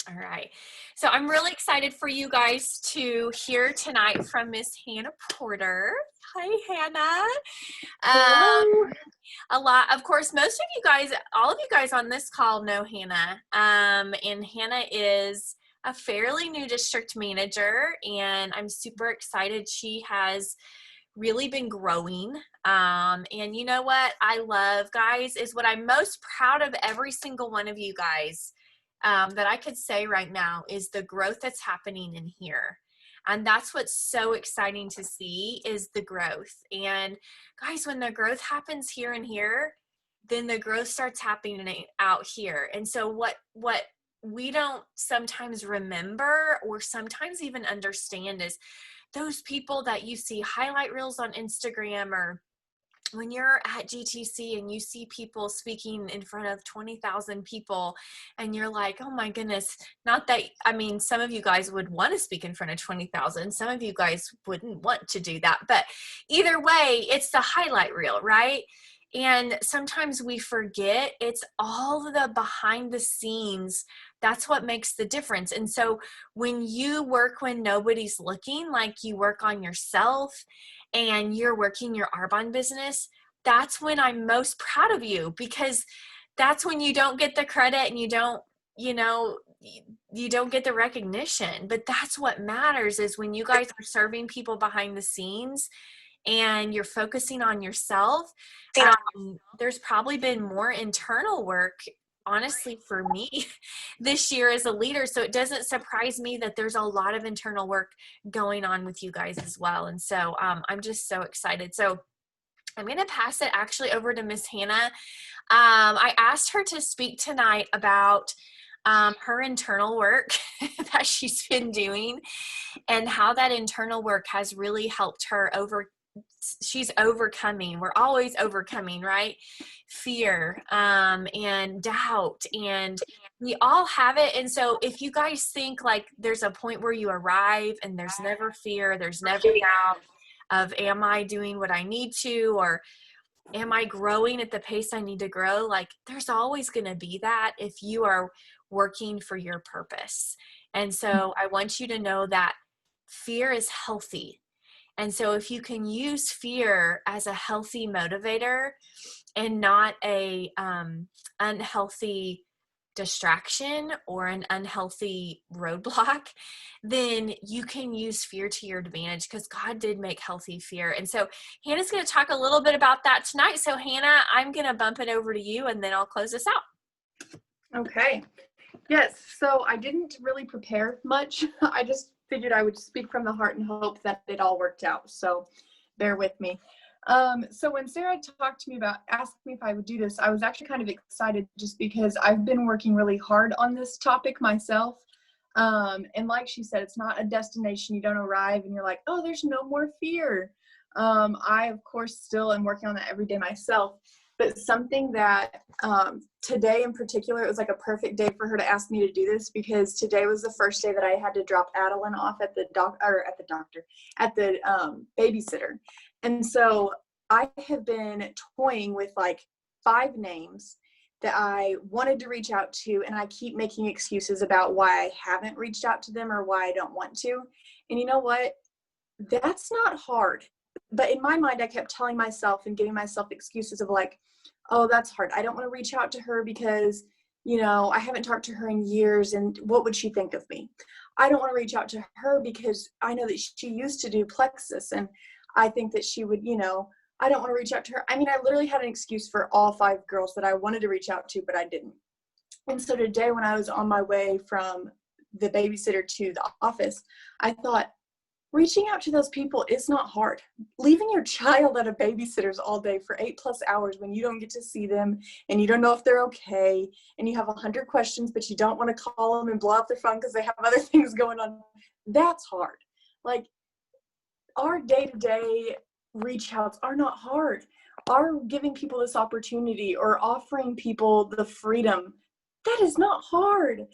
All right. So I'm really excited for you guys to hear tonight from Miss Hannah Porter. Hi, Hannah. Hello. A lot, of course, most of you guys, all of you guys on this call know Hannah. And Hannah is a fairly new district manager, and I'm super excited. She has really been growing. And you know what I love, guys, is what I'm most proud of every single one of you guys that I could say right now is the growth that's happening in here. And that's what's so exciting to see is the growth. And guys, when the growth happens here and here, then the growth starts happening out here. And so what we don't sometimes remember or sometimes even understand is those people that you see highlight reels on Instagram, or when you're at GTC and you see people speaking in front of 20,000 people and you're like, oh my goodness, not that, I mean, some of you guys would want to speak in front of 20,000. Some of you guys wouldn't want to do that, but either way, it's the highlight reel, right? And sometimes we forget it's all the behind the scenes. That's what makes the difference. And so when you work when nobody's looking, like you work on yourself and you're working your Arbonne business, that's when I'm most proud of you, because that's when you don't get the credit and you don't, you don't get the recognition. But that's what matters, is when you guys are serving people behind the scenes and you're focusing on yourself. There's probably been more internal work, honestly, for me this year as a leader. So it doesn't surprise me that there's a lot of internal work going on with you guys as well. And so I'm just so excited. So I'm going to pass it actually over to Miss Hannah. I asked her to speak tonight about her internal work that she's been doing and how that internal work has really helped her she's overcoming. We're always overcoming, right? Fear and doubt, and we all have it. And so if you guys think like there's a point where you arrive and there's never fear, there's never doubt of, am I doing what I need to, or am I growing at the pace I need to grow? Like, there's always going to be that if you are working for your purpose. And so I want you to know that fear is healthy. And so if you can use fear as a healthy motivator and not a unhealthy distraction or an unhealthy roadblock, then you can use fear to your advantage, because God did make healthy fear. And so Hannah's going to talk a little bit about that tonight. So Hannah, I'm going to bump it over to you and then I'll close this out. Okay. Yes. So I didn't really prepare much. I just figured I would speak from the heart and hope that it all worked out. So bear with me. So when Sarah talked to me asked me if I would do this, I was actually kind of excited just because I've been working really hard on this topic myself. And like she said, it's not a destination. You don't arrive and you're like, oh, there's no more fear. I, of course, still am working on that every day myself. But something that today in particular, it was like a perfect day for her to ask me to do this, because today was the first day that I had to drop Adeline off at the babysitter. And so I have been toying with like 5 names that I wanted to reach out to, and I keep making excuses about why I haven't reached out to them or why I don't want to. And you know what? That's not hard. But in my mind, I kept telling myself and giving myself excuses of like, oh, that's hard. I don't want to reach out to her because, I haven't talked to her in years, and what would she think of me? I don't want to reach out to her because I know that she used to do Plexus, and I think that she would, I don't want to reach out to her. I mean, I literally had an excuse for all 5 girls that I wanted to reach out to, but I didn't. And so today when I was on my way from the babysitter to the office, I thought, reaching out to those people is not hard. Leaving your child at a babysitter's all day for 8+ hours when you don't get to see them and you don't know if they're okay and you have 100 questions, but you don't want to call them and blow up their phone because they have other things going on. That's hard. Like, our day-to-day reach outs are not hard. Our giving people this opportunity or offering people the freedom, that is not hard.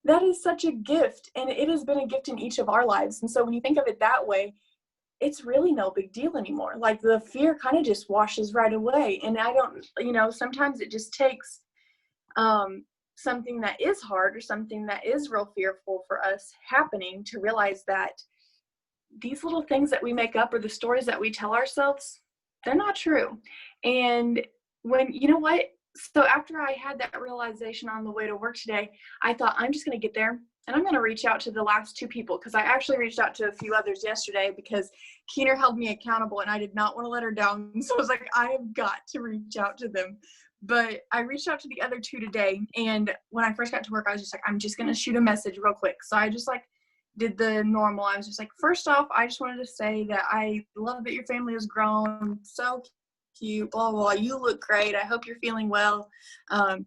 That is such a gift, and it has been a gift in each of our lives. And so when you think of it that way, it's really no big deal anymore. Like, the fear kind of just washes right away. And I don't, sometimes it just takes something that is hard or something that is real fearful for us happening, to realize that these little things that we make up or the stories that we tell ourselves, they're not true. And when, you know what? So after I had that realization on the way to work today, I thought, I'm just going to get there and I'm going to reach out to the last two people, because I actually reached out to a few others yesterday because Keener held me accountable and I did not want to let her down. So I was like, I have got to reach out to them. But I reached out to the other two today. And when I first got to work, I was just like, I'm just going to shoot a message real quick. So I just like did the normal. I was just like, first off, I just wanted to say that I love that your family has grown. So cute, blah, blah, blah. You look great. I hope you're feeling well.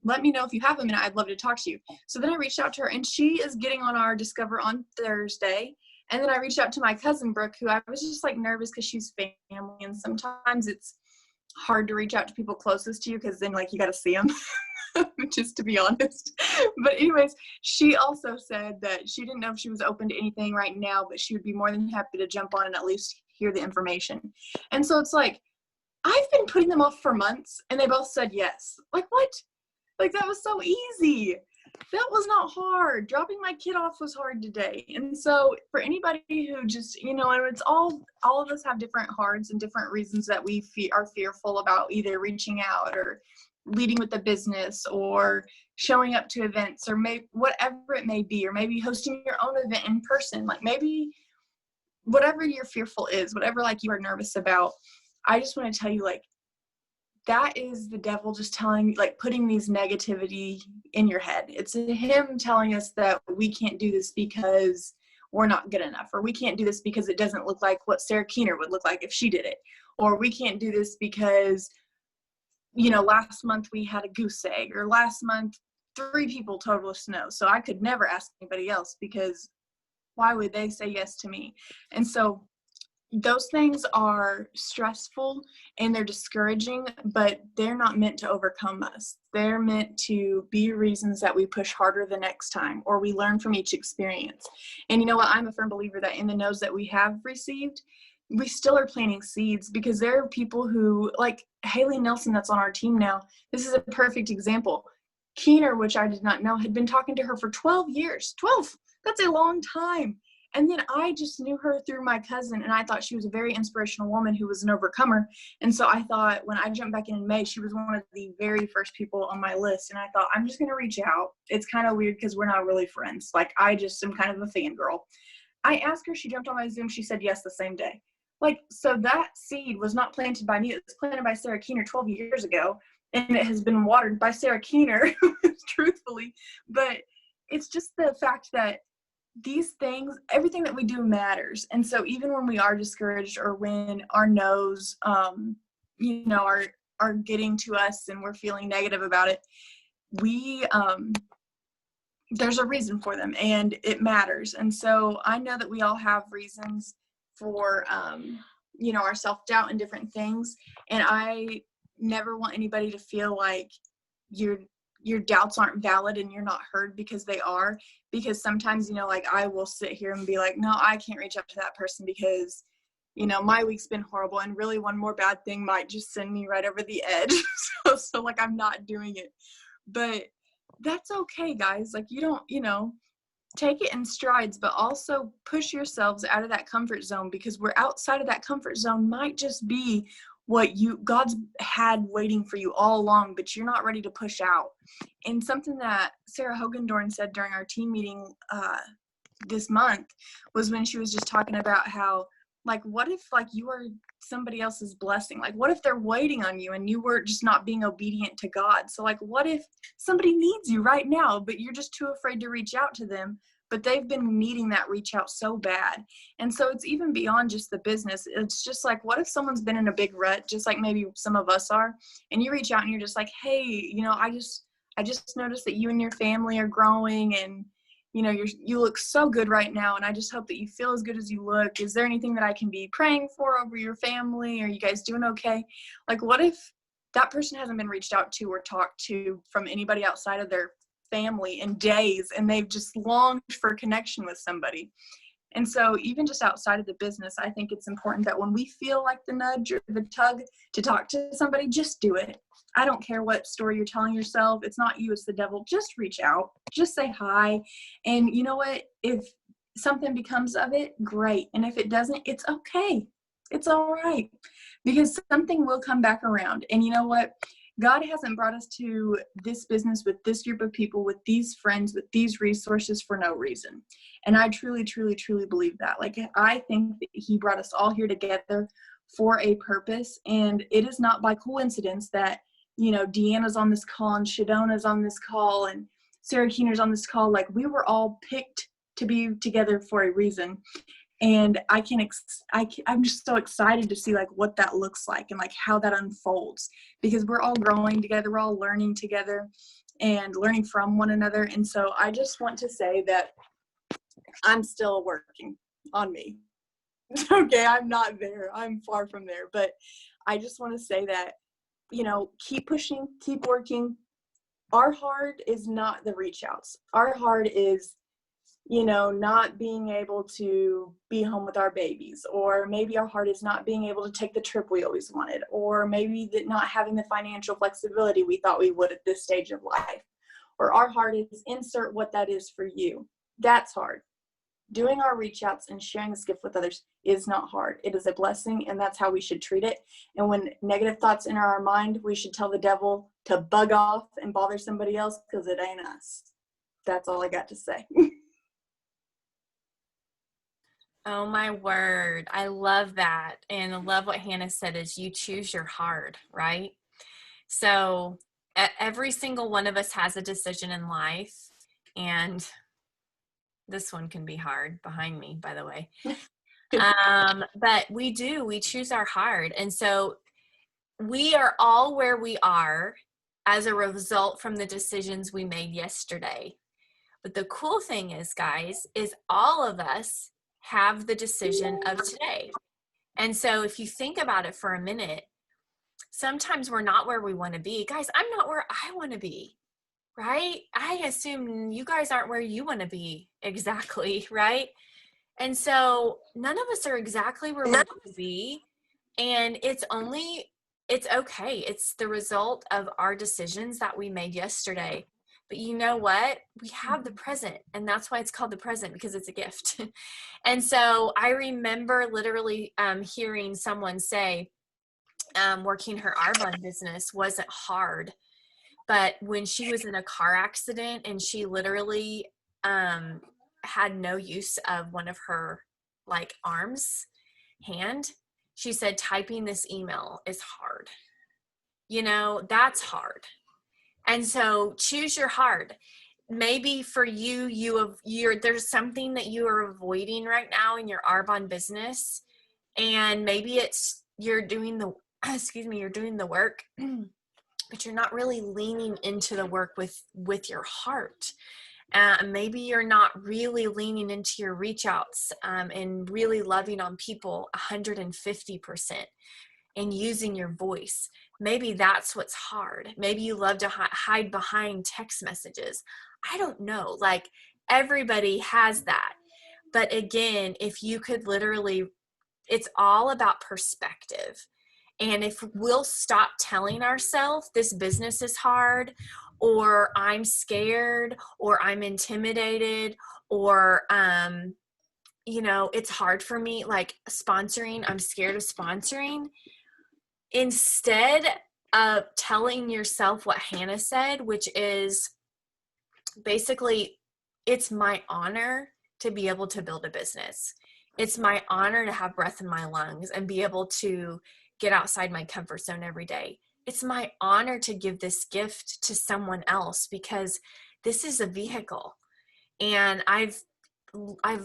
Let me know if you have a minute. I'd love to talk to you. So then I reached out to her, and she is getting on our Discover on Thursday. And then I reached out to my cousin, Brooke, who I was just like nervous because she's family. And sometimes it's hard to reach out to people closest to you because then like you got to see them. Just to be honest. But anyways, she also said that she didn't know if she was open to anything right now, but she would be more than happy to jump on and at least hear the information. And so it's like, I've been putting them off for months and they both said yes. Like, what? Like, that was so easy. That was not hard. Dropping my kid off was hard today. And so for anybody who just, and it's all of us have different hearts and different reasons that we are fearful about either reaching out or leading with the business or showing up to events or maybe whatever it may be, or maybe hosting your own event in person. Like, maybe whatever your fearful is, whatever like you are nervous about, I just want to tell you, like, that is the devil just telling, like, putting these negativity in your head. It's him telling us that we can't do this because we're not good enough, or we can't do this because it doesn't look like what Sarah Keener would look like if she did it, or we can't do this because last month we had a goose egg, or last month 3 people told us no, so I could never ask anybody else because why would they say yes to me? And so those things are stressful and they're discouraging, but they're not meant to overcome us. They're meant to be reasons that we push harder the next time, or we learn from each experience. And you know what? I'm a firm believer that in the no's that we have received, we still are planting seeds, because there are people who, like Haley Nelson that's on our team now, this is a perfect example. Keener, which I did not know, had been talking to her for 12 years. 12! That's a long time. And then I just knew her through my cousin, and I thought she was a very inspirational woman who was an overcomer. And so I thought when I jumped back in May, she was one of the very first people on my list. And I thought, I'm just going to reach out. It's kind of weird because we're not really friends. Like, I just am kind of a fangirl. I asked her, she jumped on my Zoom. She said yes the same day. Like, so that seed was not planted by me. It was planted by Sarah Keener 12 years ago. And it has been watered by Sarah Keener, truthfully. But it's just the fact that these things, everything that we do matters. And so even when we are discouraged, or when our no's, are getting to us and we're feeling negative about it, there's a reason for them, and it matters. And so I know that we all have reasons for, our self-doubt and different things. And I never want anybody to feel like your doubts aren't valid and you're not heard, because they are. Because sometimes, like, I will sit here and be like, no, I can't reach out to that person because, my week's been horrible, and really one more bad thing might just send me right over the edge. so like, I'm not doing it. But that's okay, guys. Like, you don't, take it in strides, but also push yourselves out of that comfort zone, because we're outside of that comfort zone might just be what God's had waiting for you all along, but you're not ready to push out. And something that Sarah Hogendorn said during our team meeting this month was when she was just talking about how, like, what if, like, you are somebody else's blessing? Like, what if they're waiting on you and you were just not being obedient to God? So, like, what if somebody needs you right now, but you're just too afraid to reach out to them, but they've been needing that reach out so bad? And so it's even beyond just the business. It's just like, what if someone's been in a big rut, just like maybe some of us are, and you reach out and you're just like, hey, I just noticed that you and your family are growing, and you look so good right now, and I just hope that you feel as good as you look. Is there anything that I can be praying for over your family? Are you guys doing okay? Like, what if that person hasn't been reached out to or talked to from anybody outside of their family in days, and they've just longed for connection with somebody? And so even just outside of the business, I think it's important that when we feel like the nudge or the tug to talk to somebody, just do it. I don't care what story you're telling yourself. It's not you, it's the devil. Just reach out, just say hi. And you know what? If something becomes of it, great. And if it doesn't, it's okay. It's all right, because something will come back around. And you know what? God hasn't brought us to this business with this group of people, with these friends, with these resources for no reason. And I truly, truly, truly believe that. Like, I think that he brought us all here together for a purpose. And it is not by coincidence that, you know, Deanna's on this call and Shadona's on this call and Sarah Keener's on this call. Like, we were all picked to be together for a reason. And I'm just so excited to see like what that looks like and like how that unfolds, because we're all growing together, we're all learning together and learning from one another. And so I just want to say that I'm still working on me. Okay, I'm not there. I'm far from there. But I just want to say that, you know, keep pushing, keep working. Our hard is not the reach outs. Our hard is, you know, not being able to be home with our babies, or maybe our heart is not being able to take the trip we always wanted, or maybe that not having the financial flexibility we thought we would at this stage of life, or our heart is insert what that is for you. That's hard. Doing our reach outs and sharing this gift with others is not hard. It is a blessing, and that's how we should treat it. And when negative thoughts enter our mind, we should tell the devil to bug off and bother somebody else, because it ain't us. That's all I got to say. Oh my word. I love that. And I love what Hannah said is you choose your hard, right? So every single one of us has a decision in life, and this one can be hard behind me, by the way. But we choose our hard. And so we are all where we are as a result from the decisions we made yesterday. But the cool thing is, guys, is all of us have the decision of today. And so if you think about it for a minute, sometimes we're not where we want to be. Guys, I'm not where I want to be, right? I assume you guys aren't where you want to be exactly, right? And so none of us are exactly where we want to be. And it's okay. It's the result of our decisions that we made yesterday. But you know what? We have the present, and that's why it's called the present, because it's a gift. And so I remember literally hearing someone say working her Arbonne business wasn't hard. But when she was in a car accident and she literally had no use of one of her like hand, she said typing this email is hard. You know, that's hard. And so choose your hard. Maybe for you, there's something that you are avoiding right now in your Arbonne business, and maybe it's you're doing the work, but you're not really leaning into the work with your heart. Maybe you're not really leaning into your reach outs and really loving on people 150% and using your voice. Maybe that's what's hard. Maybe you love to hide behind text messages. I don't know. Like, everybody has that. But again, if you could literally, it's all about perspective. And if we'll stop telling ourselves this business is hard, or I'm scared, or I'm intimidated, or, you know, it's hard for me, like sponsoring, I'm scared of sponsoring. Instead of telling yourself what Hannah said, which is basically, it's my honor to be able to build a business. It's my honor to have breath in my lungs and be able to get outside my comfort zone every day. It's my honor to give this gift to someone else, because this is a vehicle. And I've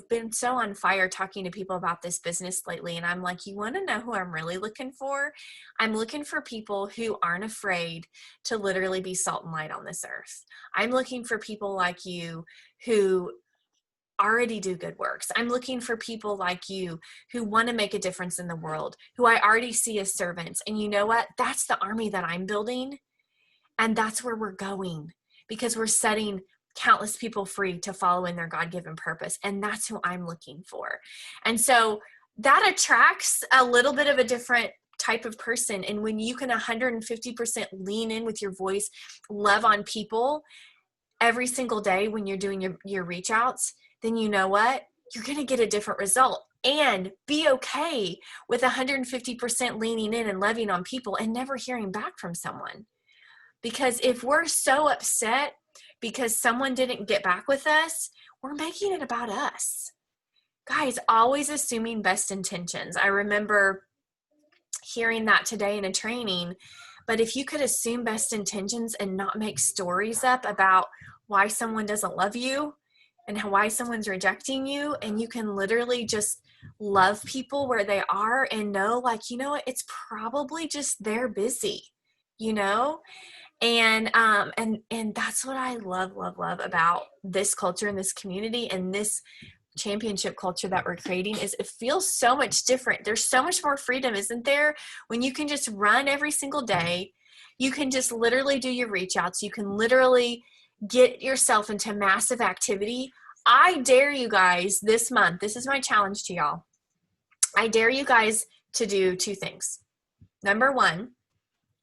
been so on fire talking to people about this business lately. And I'm like, you want to know who I'm really looking for? I'm looking for people who aren't afraid to literally be salt and light on this earth. I'm looking for people like you who already do good works. I'm looking for people like you who want to make a difference in the world, who I already see as servants. And you know what? That's the army that I'm building. And that's where we're going, because we're setting countless people free to follow in their God-given purpose. And that's who I'm looking for. And so that attracts a little bit of a different type of person. And when you can 150% lean in with your voice, love on people every single day when you're doing your reach outs, then you know what? You're going to get a different result. And be okay with 150% leaning in and loving on people and never hearing back from someone. Because if we're so upset because someone didn't get back with us, we're making it about us. Guys, always assuming best intentions. I remember hearing that today in a training, but if you could assume best intentions and not make stories up about why someone doesn't love you and why someone's rejecting you, and you can literally just love people where they are and know, like, you know what, it's probably just they're busy, you know? And that's what I love about this culture and this community and this championship culture that we're creating, is it feels so much different. There's so much more freedom, isn't there? When you can just run every single day, you can just literally do your reach outs. You can literally get yourself into massive activity. I dare you guys this month. This is my challenge to y'all. I dare you guys to do two things. Number one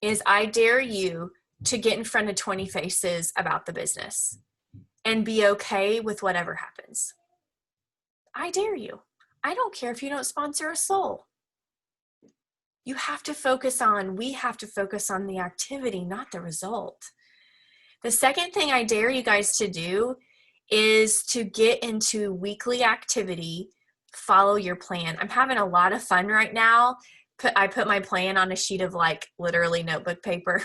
is I dare you to get in front of 20 faces about the business and be okay with whatever happens. I dare you. I don't care if you don't sponsor a soul. We have to focus on the activity, not the result. The second thing I dare you guys to do is to get into weekly activity, follow your plan. I'm having a lot of fun right now. I put my plan on a sheet of like literally notebook paper,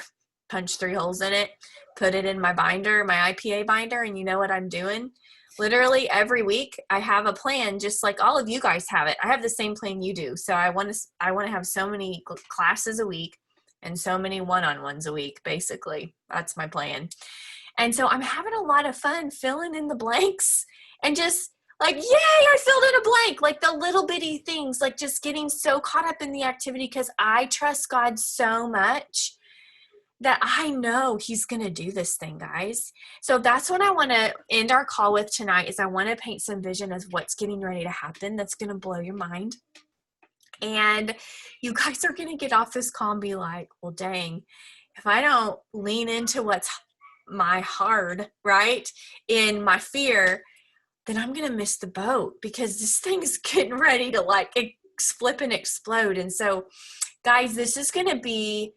punch 3 holes in it, put it in my binder, my IPA binder, and you know what I'm doing? Literally every week I have a plan, just like all of you guys have it. I have the same plan you do. So I want to have so many classes a week and so many one-on-ones a week, basically. That's my plan. And so I'm having a lot of fun filling in the blanks and just like, yay, I filled in a blank. Like the little bitty things, like just getting so caught up in the activity because I trust God so much that I know he's going to do this thing, guys. So that's what I want to end our call with tonight, is I want to paint some vision of what's getting ready to happen that's going to blow your mind. And you guys are going to get off this call and be like, well, dang, if I don't lean into what's my hard, right, in my fear, then I'm going to miss the boat because this thing is getting ready to like flip and explode. And so, guys, this is going to be,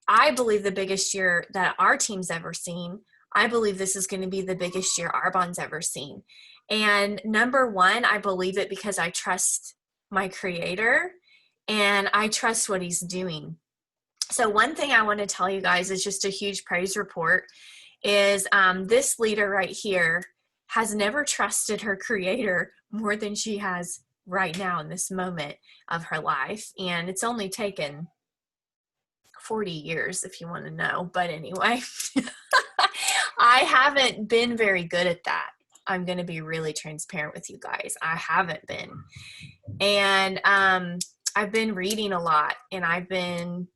I believe, the biggest year that our team's ever seen. I believe this is going to be the biggest year Arbonne's ever seen. And number one, I believe it because I trust my creator and I trust what he's doing. So one thing I want to tell you guys is just a huge praise report is this leader right here has never trusted her creator more than she has right now in this moment of her life. And it's only taken 40 years if you want to know. But anyway, I haven't been very good at that. I'm going to be really transparent with you guys. I haven't been. And I've been reading a lot, and I've been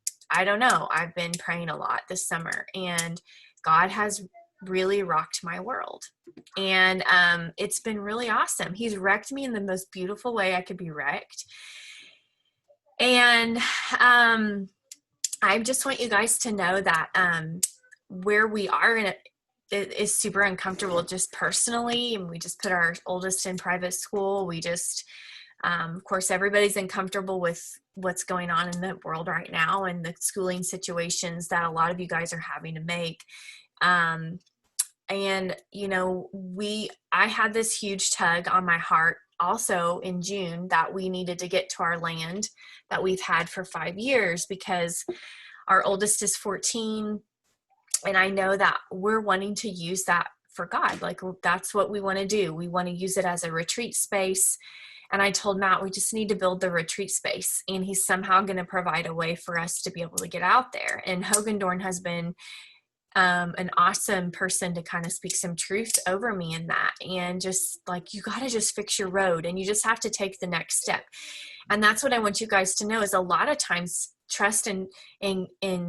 praying a lot this summer, and God has really rocked my world. And it's been really awesome. He's wrecked me in the most beautiful way I could be wrecked. And I just want you guys to know that where we are in it is super uncomfortable just personally. And we just put our oldest in private school. We just, of course, everybody's uncomfortable with what's going on in the world right now and the schooling situations that a lot of you guys are having to make. And, you know, I had this huge tug on my heart also in June that we needed to get to our land that we've had for 5 years, because our oldest is 14. And I know that we're wanting to use that for God. Like, that's what we want to do. We want to use it as a retreat space. And I told Matt, we just need to build the retreat space, and he's somehow going to provide a way for us to be able to get out there. And Hogan Dorn has been an awesome person to kind of speak some truth over me in that. And just like, you got to just fix your road, and you just have to take the next step. And that's what I want you guys to know, is a lot of times trust in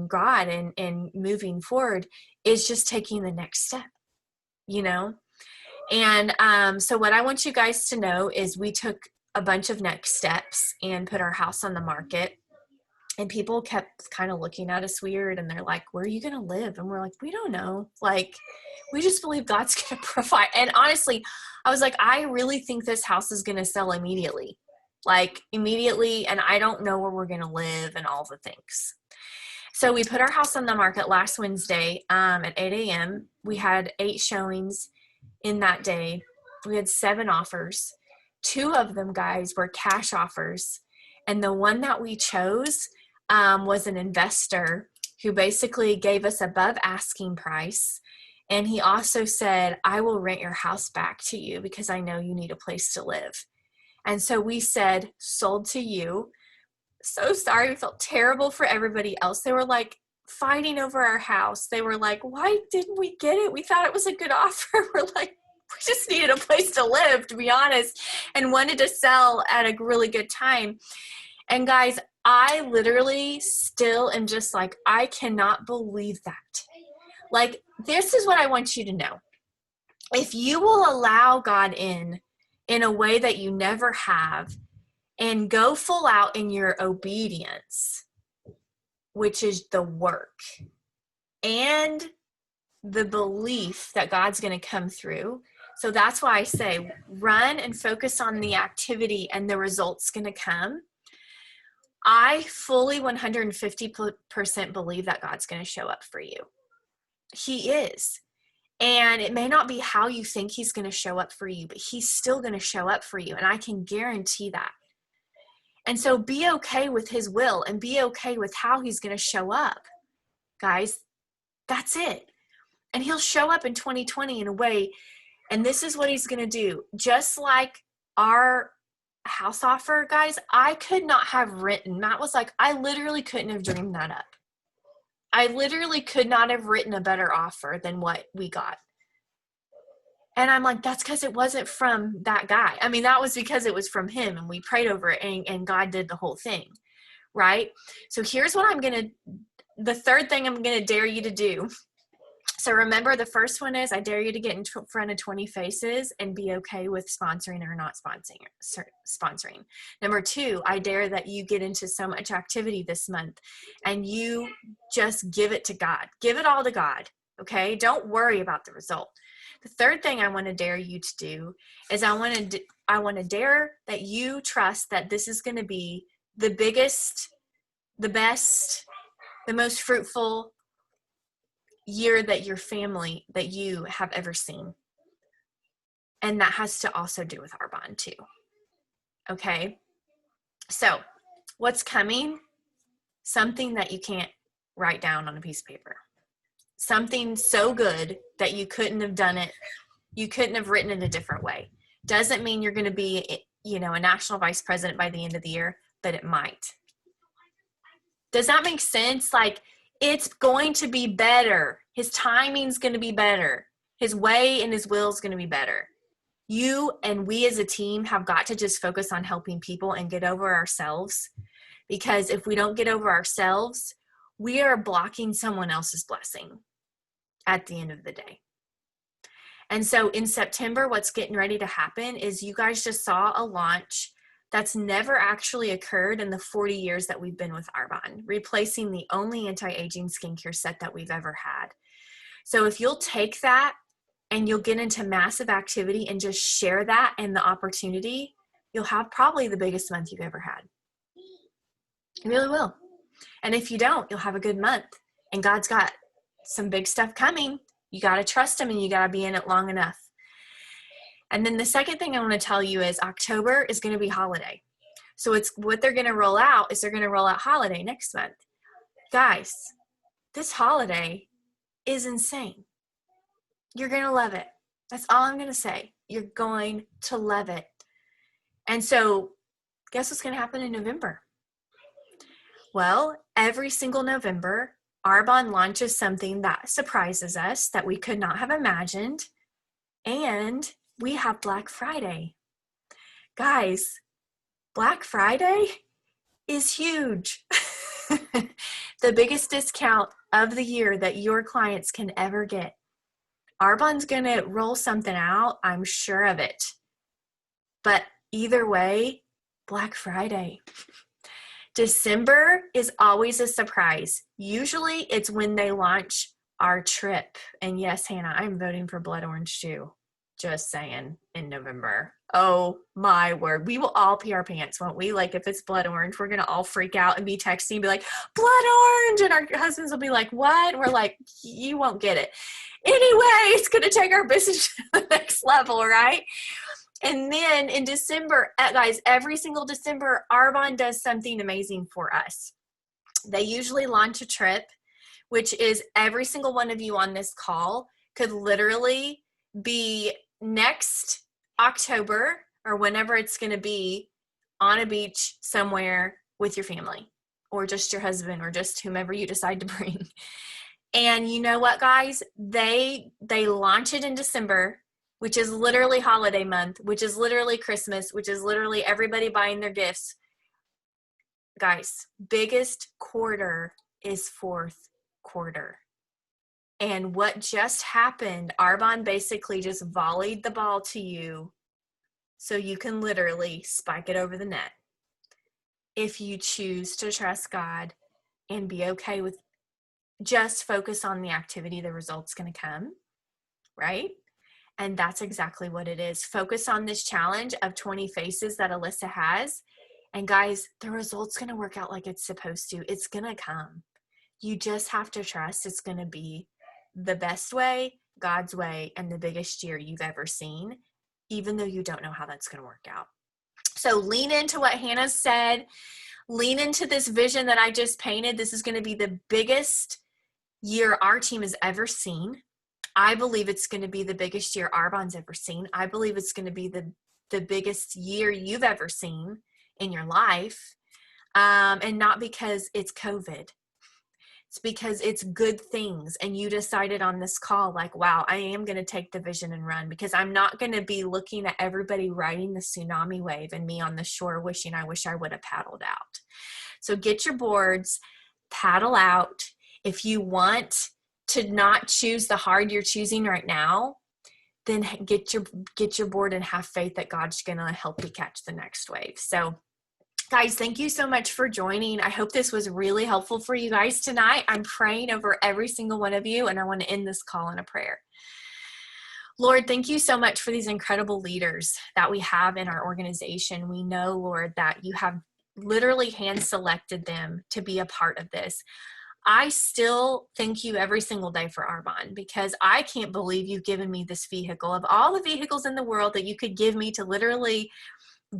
God and moving forward is just taking the next step. you know? And so what I want you guys to know is we took a bunch of next steps and put our house on the market. And people kept kind of looking at us weird, and they're like, where are you going to live? And we're like, we don't know. Like, we just believe God's going to provide. And honestly, I was like, I really think this house is going to sell immediately. Like, immediately, and I don't know where we're going to live and all the things. So we put our house on the market last Wednesday at 8 a.m. We had 8 showings in that day. We had 7 offers. 2 of them, guys, were cash offers. And the one that we chose was an investor who basically gave us above asking price. And he also said, I will rent your house back to you because I know you need a place to live. And so we said, sold to you. So sorry. We felt terrible for everybody else. They were like fighting over our house. They were like, why didn't we get it? We thought it was a good offer. We're like, we just needed a place to live, to be honest, and wanted to sell at a really good time. And guys, I literally still am just like, I cannot believe that. Like, this is what I want you to know. If you will allow God in a way that you never have, and go full out in your obedience, which is the work and the belief that God's going to come through. So that's why I say run and focus on the activity, and the results going to come. I fully 150% believe that God's going to show up for you. He is. And it may not be how you think he's going to show up for you, but he's still going to show up for you. And I can guarantee that. And so be okay with his will and be okay with how he's going to show up. Guys, that's it. And he'll show up in 2020 in a way, and this is what he's going to do. Just like our house offer, guys, I could not have written. Matt was like, I literally couldn't have dreamed that up. I literally could not have written a better offer than what we got. And I'm like, that's because it wasn't from that guy. I mean, that was because it was from him, and we prayed over it, and God did the whole thing, right? So here's what the third thing I'm going to dare you to do. So remember, the first one is I dare you to get in front of 20 faces and be okay with sponsoring or not sponsoring. Number 2, I dare that you get into so much activity this month and you just give it to God. Give it all to God, okay? Don't worry about the result. The third thing I want to dare you to do is I want to dare that you trust that this is going to be the biggest, the best, the most fruitful year that you have ever seen. And that has to also do with Arbonne too. Okay? So, what's coming? Something that you can't write down on a piece of paper. Something so good that you couldn't have done it. You couldn't have written it a different way. Doesn't mean you're going to be, a national vice president by the end of the year, but it might. Does that make sense? Like, it's going to be better. His timing's going to be better. His way and his will is going to be better. You and we as a team have got to just focus on helping people and get over ourselves. Because if we don't get over ourselves, we are blocking someone else's blessing at the end of the day. And so in September, what's getting ready to happen is you guys just saw a launch that's never actually occurred in the 40 years that we've been with Arbonne, replacing the only anti-aging skincare set that we've ever had. So if you'll take that and you'll get into massive activity and just share that and the opportunity, you'll have probably the biggest month you've ever had. You really will. And if you don't, you'll have a good month. And God's got some big stuff coming. You got to trust him, and you got to be in it long enough. And then the second thing I want to tell you is October is going to be holiday. So it's what they're going to roll out is they're going to roll out holiday next month. Guys, this holiday is insane. You're going to love it. That's all I'm going to say. You're going to love it. And so guess what's going to happen in November? Well, every single November, Arbonne launches something that surprises us that we could not have imagined. And we have Black Friday. Guys, Black Friday is huge. The biggest discount of the year that your clients can ever get. Arbonne's going to roll something out. I'm sure of it. But either way, Black Friday. December is always a surprise. Usually it's when they launch our trip. And yes, Hannah, I'm voting for Blood Orange too. Just saying, in November. Oh my word. We will all pee our pants, won't we? Like if it's Blood Orange, we're going to all freak out and be texting and be like, Blood Orange. And our husbands will be like, what? And we're like, you won't get it. Anyway, it's going to take our business to the next level, right? And then in December, guys, every single December, Arbonne does something amazing for us. They usually launch a trip, which is every single one of you on this call could literally be next October or whenever it's going to be on a beach somewhere with your family or just your husband or just whomever you decide to bring. And you know what, guys? They launch it in December, which is literally holiday month, which is literally Christmas, which is literally everybody buying their gifts. Guys, biggest quarter is fourth quarter. And what just happened, Arbonne basically just volleyed the ball to you so you can literally spike it over the net. If you choose to trust God and be okay with just focus on the activity, the result's going to come, right? And that's exactly what it is. Focus on this challenge of 20 faces that Alyssa has. And guys, the result's going to work out like it's supposed to. It's going to come. You just have to trust it's going to be the best way, God's way, and the biggest year you've ever seen, even though you don't know how that's going to work out. So lean into what Hannah said. Lean into this vision that I just painted. This is going to be the biggest year our team has ever seen. I believe it's going to be the biggest year Arbonne's ever seen. I believe it's going to be the biggest year you've ever seen in your life. And not because it's COVID. It's because it's good things. And you decided on this call, like, wow, I am going to take the vision and run, because I'm not going to be looking at everybody riding the tsunami wave and me on the shore wishing I wish I would have paddled out. So get your boards, paddle out. If you want to not choose the hard you're choosing right now, then get your board and have faith that God's going to help you catch the next wave. So guys, thank you so much for joining. I hope this was really helpful for you guys tonight. I'm praying over every single one of you, and I want to end this call in a prayer. Lord, thank you so much for these incredible leaders that we have in our organization. We know, Lord, that you have literally hand-selected them to be a part of this. I still thank you every single day for Arbonne, because I can't believe you've given me this vehicle. Of all the vehicles in the world that you could give me to literally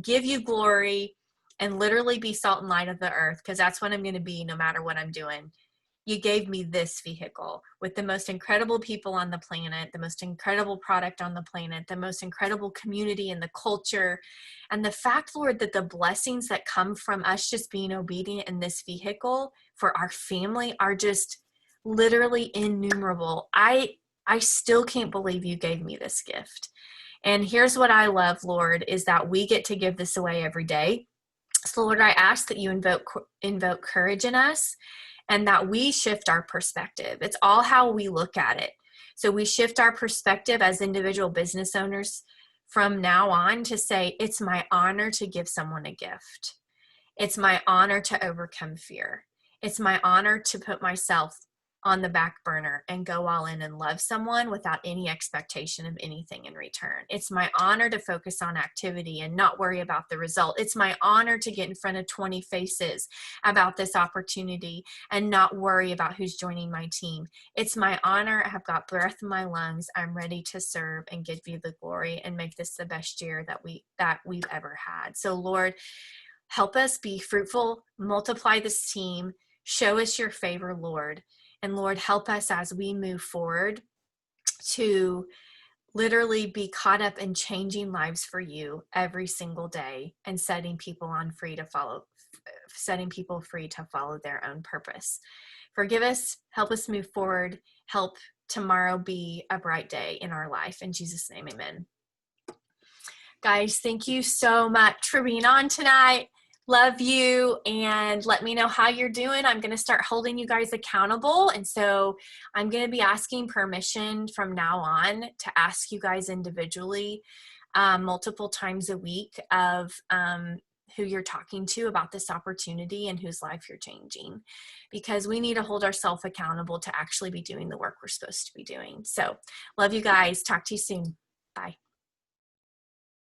give you glory and literally be salt and light of the earth, because that's what I'm going to be no matter what I'm doing. You gave me this vehicle with the most incredible people on the planet, the most incredible product on the planet, the most incredible community and the culture. And the fact, Lord, that the blessings that come from us just being obedient in this vehicle for our family are just literally innumerable. I still can't believe you gave me this gift. And here's what I love, Lord, is that we get to give this away every day. So Lord, I ask that you invoke courage in us, and that we shift our perspective. It's all how we look at it. So we shift our perspective as individual business owners from now on to say, it's my honor to give someone a gift. It's my honor to overcome fear. It's my honor to put myself on the back burner and go all in and love someone without any expectation of anything in return. It's my honor to focus on activity and not worry about the result. It's my honor to get in front of 20 faces about this opportunity and not worry about who's joining my team. It's my honor. I have got breath in my lungs. I'm ready to serve and give you the glory and make this the best year that we've ever had. So Lord, help us be fruitful, multiply this team, show us your favor, Lord. And Lord, help us as we move forward to literally be caught up in changing lives for you every single day and setting people free to follow their own purpose. Forgive us, help us move forward, help tomorrow be a bright day in our life. In Jesus' name, amen. Guys, thank you so much for being on tonight. Love you, and let me know how you're doing. I'm going to start holding you guys accountable. And so I'm going to be asking permission from now on to ask you guys individually multiple times a week of who you're talking to about this opportunity and whose life you're changing, because we need to hold ourselves accountable to actually be doing the work we're supposed to be doing. So love you guys. Talk to you soon. Bye.